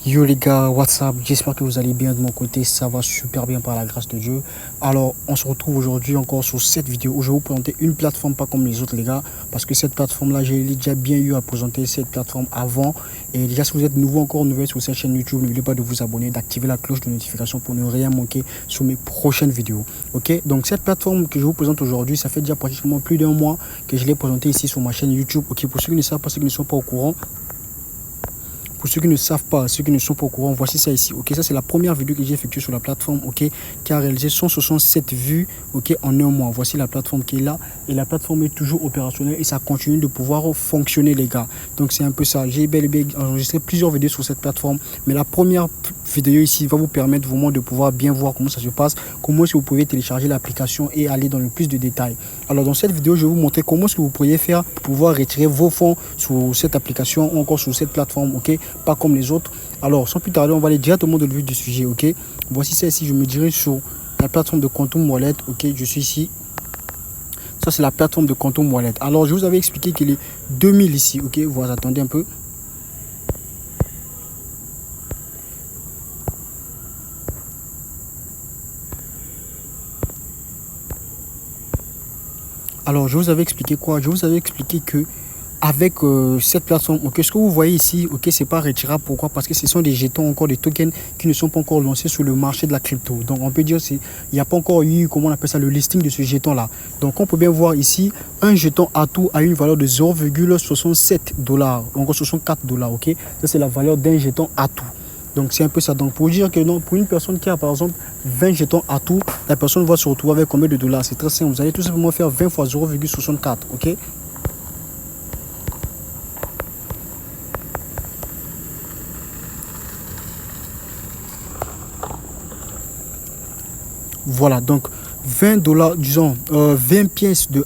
Yo les gars, what's up? J'espère que vous allez bien de mon côté, ça va super bien par la grâce de Dieu. Alors, on se retrouve aujourd'hui encore sur cette vidéo où je vais vous présenter une plateforme pas comme les autres les gars. Parce que cette plateforme-là, j'ai déjà bien eu à présenter cette plateforme avant. Et déjà, si vous êtes nouveau encore nouvelle sur cette chaîne YouTube, n'oubliez pas de vous abonner, d'activer la cloche de notification pour ne rien manquer sur mes prochaines vidéos. Ok, donc cette plateforme que je vous présente aujourd'hui, ça fait déjà pratiquement plus d'un mois que je l'ai présentée ici sur ma chaîne YouTube. Ok, pour ceux qui ne savent pas, ceux qui ne sont pas au courant. Pour ceux qui ne savent pas, ceux qui ne sont pas au courant, voici ça ici. Ok, ça c'est la première vidéo que j'ai effectuée sur la plateforme. Ok, qui a réalisé 167 vues. Ok, en un mois. Voici la plateforme qui est là et la plateforme est toujours opérationnelle et ça continue de pouvoir fonctionner les gars. Donc c'est un peu ça. J'ai bel et bien enregistré plusieurs vidéos sur cette plateforme, mais la première vidéo ici va vous permettre vraiment de pouvoir bien voir comment ça se passe, comment est-ce que vous pouvez télécharger l'application et aller dans le plus de détails. Alors dans cette vidéo, je vais vous montrer comment est-ce que vous pourriez faire pour pouvoir retirer vos fonds sur cette application ou encore sur cette plateforme. Ok, pas comme les autres. Alors sans plus tarder, on va aller directement dans le vif du sujet. Ok, voici ça ici. Je me dirige sur la plateforme de Quantum Wallet. Ok, je suis ici. Ça c'est la plateforme de Quantum Wallet. Alors je vous avais expliqué qu'il est 2000 ici. Ok, voilà, attendez un peu. Alors je vous avais expliqué quoi? Je vous avais expliqué que avec cette plateforme, ok, ce que vous voyez ici, ok, c'est pas retirable. Pourquoi? Parce que ce sont des jetons, encore des tokens qui ne sont pas encore lancés sur le marché de la crypto. Donc on peut dire il n'y a pas encore eu, comment on appelle ça, le listing de ce jeton là. Donc on peut bien voir ici un jeton ATU a une valeur de 0,67 $, donc 64 $. Ok, ça c'est la valeur d'un jeton ATU. Donc c'est un peu ça. Donc pour dire que non, pour une personne qui a par exemple 20 jetons ATU, la personne va se retrouver avec combien de dollars? C'est très simple. Vous allez tout simplement faire 20 fois 0,64. Ok. Voilà, donc 20 $, disons 20 pièces de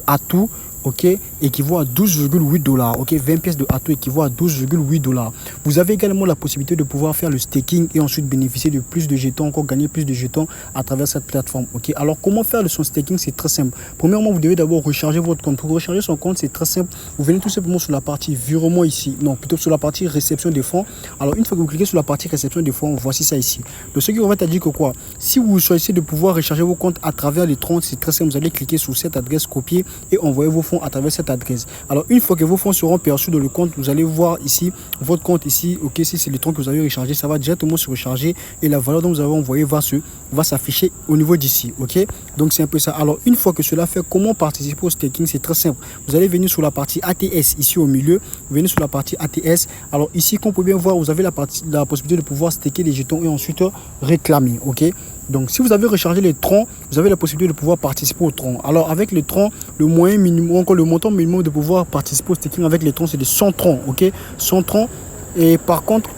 ATU, ok, équivaut à 12,8 $. Ok, 20 pièces de ATU équivaut à 12,8 $. Vous avez également la possibilité de pouvoir faire le staking et ensuite bénéficier de plus de jetons, encore gagner plus de jetons à travers cette plateforme. Ok, alors comment faire son staking? C'est très simple. Premièrement, vous devez d'abord recharger votre compte. Pour recharger son compte, c'est très simple. Vous venez tout simplement sur la partie virement ici, non, plutôt sur la partie réception des fonds. Alors une fois que vous cliquez sur la partie réception des fonds, voici ça ici. Donc ce qui va dire que quoi, si vous choisissez de pouvoir recharger vos comptes à travers les 30, c'est très simple. Vous allez cliquer sur cette adresse, copier et envoyer vos fonds à travers cette adresse. Alors une fois que vos fonds seront perçus dans le compte, vous allez voir ici votre compte ici. Ok, si c'est le tronc que vous avez rechargé, ça va directement se recharger et la valeur dont vous avez envoyé va s'afficher au niveau d'ici. Ok, donc c'est un peu ça. Alors une fois que cela fait, comment participer au staking? C'est très simple. Vous allez venir sur la partie ATS ici au milieu. Vous venez sur la partie ATS. Alors ici, comme on peut bien voir, vous avez la possibilité de pouvoir staker les jetons et ensuite réclamer. Ok, donc si vous avez rechargé les troncs, vous avez la possibilité de pouvoir participer au tronc. Alors avec les troncs, le moyen minimum, encore le montant minimum de pouvoir participer au staking avec les troncs, c'est de 100 troncs. Ok, 100 troncs. Et par contre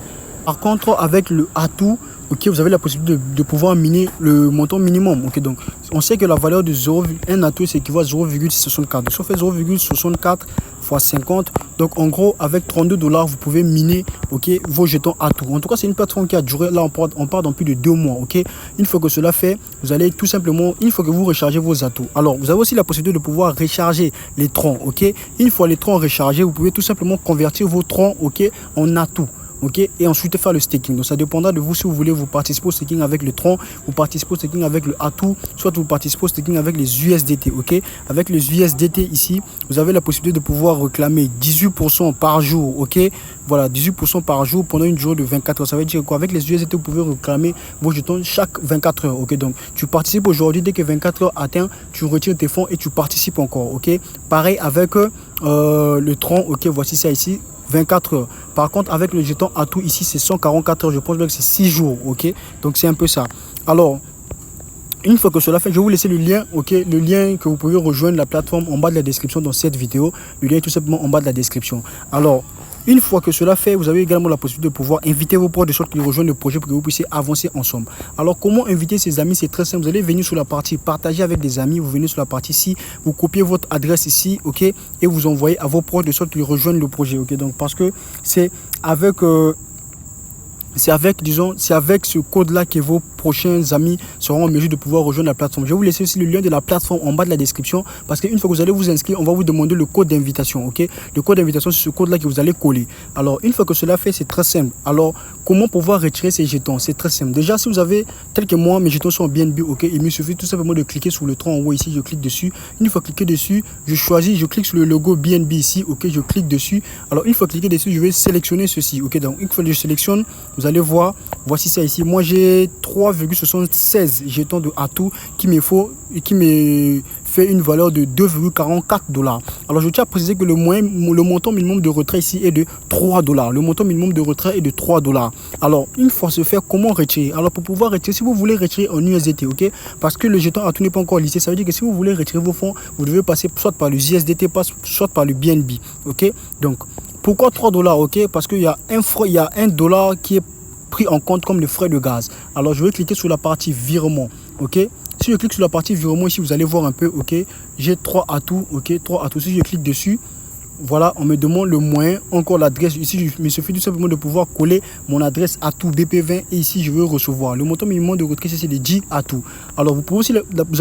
avec le ATU, ok, vous avez la possibilité de pouvoir miner le montant minimum. Ok, donc on sait que la valeur de 0,1 ATU c'est équivaut à 0,64. Donc si on fait 0,64 fois 50, donc en gros avec 32 $, vous pouvez miner, ok, vos jetons ATU. En tout cas, c'est une plateforme qui a duré, là on part dans plus de 2 mois. Ok, une fois que cela fait, vous allez tout simplement, une fois que vous rechargez vos ATU, alors vous avez aussi la possibilité de pouvoir recharger les troncs. Ok, une fois les troncs rechargés, vous pouvez tout simplement convertir vos troncs, ok, en ATU. Ok, et ensuite faire le staking. Donc ça dépendra de vous si vous voulez vous participer au staking avec le tronc, vous participez au staking avec le ATU, soit vous participez au staking avec les USDT. Ok, avec les USDT ici, vous avez la possibilité de pouvoir réclamer 18% par jour. Ok, voilà, 18% par jour pendant une durée de 24 heures. Ça veut dire quoi? Avec les USDT, vous pouvez réclamer vos jetons chaque 24 heures. Ok, donc tu participes aujourd'hui, dès que 24 heures atteint, tu retires tes fonds et tu participes encore. Ok, pareil avec le tronc. Ok, voici ça ici. 24 heures. Par contre, avec le jeton ATU ici, c'est 144 heures. Je pense que c'est 6 jours. Ok, donc c'est un peu ça. Alors, une fois que cela fait, je vais vous laisser le lien, ok, le lien que vous pouvez rejoindre la plateforme en bas de la description dans cette vidéo. Le lien est tout simplement en bas de la description. Alors, une fois que cela fait, vous avez également la possibilité de pouvoir inviter vos proches de sorte qu'ils rejoignent le projet pour que vous puissiez avancer ensemble. Alors, comment inviter ses amis? C'est très simple. Vous allez venir sur la partie partager avec des amis. Vous venez sur la partie ici, vous copiez votre adresse ici, ok, et vous envoyez à vos proches de sorte qu'ils rejoignent le projet, ok. Donc, parce que c'est avec disons, c'est avec ce code là que vos prochains amis seront en mesure de pouvoir rejoindre la plateforme. Je vais vous laisser aussi le lien de la plateforme en bas de la description parce qu'une fois que vous allez vous inscrire, on va vous demander le code d'invitation. Ok, le code d'invitation, c'est ce code-là que vous allez coller. Alors, une fois que cela fait, c'est très simple. Alors, comment pouvoir retirer ces jetons? C'est très simple. Déjà, si vous avez, tel que moi, mes jetons sont BNB, ok, il me suffit tout simplement de cliquer sur le tronc en haut ici, je clique dessus. Une fois cliqué dessus, je choisis, je clique sur le logo BNB ici, ok, je clique dessus. Alors, une fois cliqué dessus, je vais sélectionner ceci, ok. Donc, une fois que je sélectionne, vous allez voir, voici ça ici. Moi, j'ai 3,76 jetons de Atout qui me fait une valeur de 2,44 $. Alors, je tiens à préciser que le montant minimum de retrait ici est de 3 $. Le montant minimum de retrait est de 3 $. Alors, une fois ce fait, comment retirer? Alors, pour pouvoir retirer, si vous voulez retirer en USDT, ok, parce que le jeton Atout n'est pas encore listé, ça veut dire que si vous voulez retirer vos fonds, vous devez passer soit par le USDT, soit par le BNB, ok. Donc, pourquoi 3 $? Ok, parce qu'il y a un dollar qui est pris en compte comme le frais de gaz. Alors, je vais cliquer sur la partie virement, ok. Si je clique sur la partie virement ici, vous allez voir un peu, ok, j'ai 3 Atout, ok, 3 Atout. Si je clique dessus, voilà, on me demande le moyen, encore l'adresse. Ici, il me suffit tout simplement de pouvoir coller mon adresse Atout BP20 et ici, je veux recevoir. Le montant minimum de retrait, c'est les 10 Atout. Alors, vous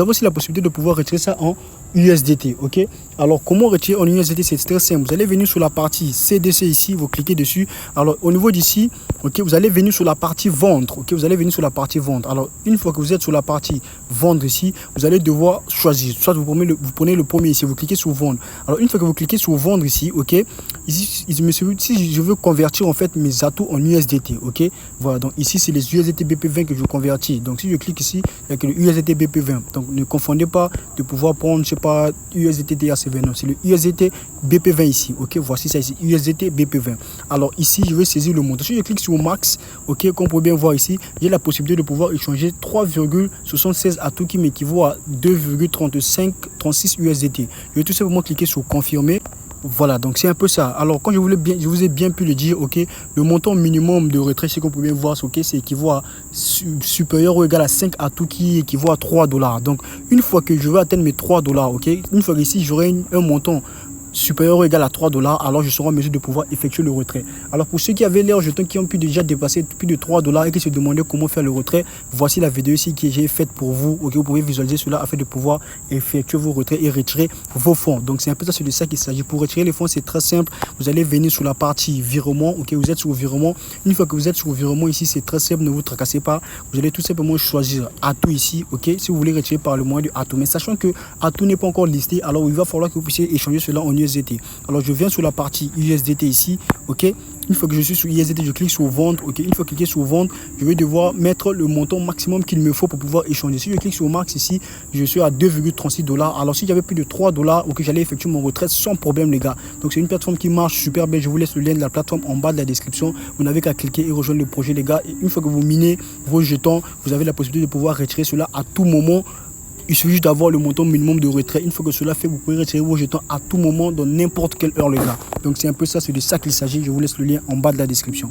avez aussi la possibilité de pouvoir retirer ça en USDT, ok. Alors, comment retirer en USDT? C'est très simple. Vous allez venir sur la partie CDC ici, vous cliquez dessus. Alors, au niveau d'ici, ok, vous allez venir sur la partie vendre, ok. Vous allez venir sur la partie vendre. Alors, une fois que vous êtes sur la partie vendre ici, vous allez devoir choisir. Soit vous prenez le premier ici, vous cliquez sur vendre. Alors, une fois que vous cliquez sur vendre ici, ok, ici, si je veux convertir en fait mes Atouts en USDT, ok. Voilà, donc ici, c'est les USDT BP20 que je convertis. Donc, si je clique ici, il n'y a que le USDT BP20. Donc, ne confondez pas de pouvoir prendre, je sais pas, USDT DRC20, non, c'est le USDT BP20 ici, ok. Voici ça ici, USDT BP20. Alors ici, je vais saisir le montant. Si je clique sur Max, ok, comme vous pouvez bien voir ici, j'ai la possibilité de pouvoir échanger 3,76 Atout qui m'équivaut à 2,36 USDT. Je vais tout simplement cliquer sur confirmer. Voilà, donc c'est un peu ça. Alors, quand je vous ai bien pu le dire, ok, le montant minimum de retrait, c'est qu'on peut bien voir, ok, c'est équivaut à supérieur ou égal à 5 Atout qui équivaut à 3 $. Donc, une fois que je vais atteindre mes 3 $, ok, une fois qu'ici, j'aurai un montant supérieur ou égal à 3 $, alors je serai en mesure de pouvoir effectuer le retrait. Alors pour ceux qui avaient leurs jetons qui ont pu déjà dépasser plus de 3 $ et qui se demandaient comment faire le retrait, voici la vidéo ici que j'ai faite pour vous. Ok, vous pouvez visualiser cela afin de pouvoir effectuer vos retraits et retirer vos fonds. Donc c'est un peu ça, c'est de ça qu'il s'agit. Pour retirer les fonds, c'est très simple. Vous allez venir sur la partie virement. Ok, vous êtes sur virement. Une fois que vous êtes sur virement ici, c'est très simple, ne vous tracassez pas. Vous allez tout simplement choisir Atout ici. Ok, si vous voulez retirer par le moyen de Atout. Mais sachant que Atout n'est pas encore listé, alors il va falloir que vous puissiez échanger cela en USDT. Alors je viens sur la partie USDT ici, ok. Une fois que je suis sur USDT, je clique sur vendre, ok. Une fois cliqué sur vendre, je vais devoir mettre le montant maximum qu'il me faut pour pouvoir échanger. Si je clique sur max ici, je suis à 2,36 $. Alors si j'avais plus de 3 $, ok, j'allais effectuer mon retrait sans problème, les gars. Donc c'est une plateforme qui marche super bien. Je vous laisse le lien de la plateforme en bas de la description. Vous n'avez qu'à cliquer et rejoindre le projet, les gars. Et une fois que vous minez vos jetons, vous avez la possibilité de pouvoir retirer cela à tout moment. Il suffit juste d'avoir le montant minimum de retrait. Une fois que cela fait, vous pouvez retirer vos jetons à tout moment, dans n'importe quelle heure, les gars. Donc c'est un peu ça, c'est de ça qu'il s'agit. Je vous laisse le lien en bas de la description.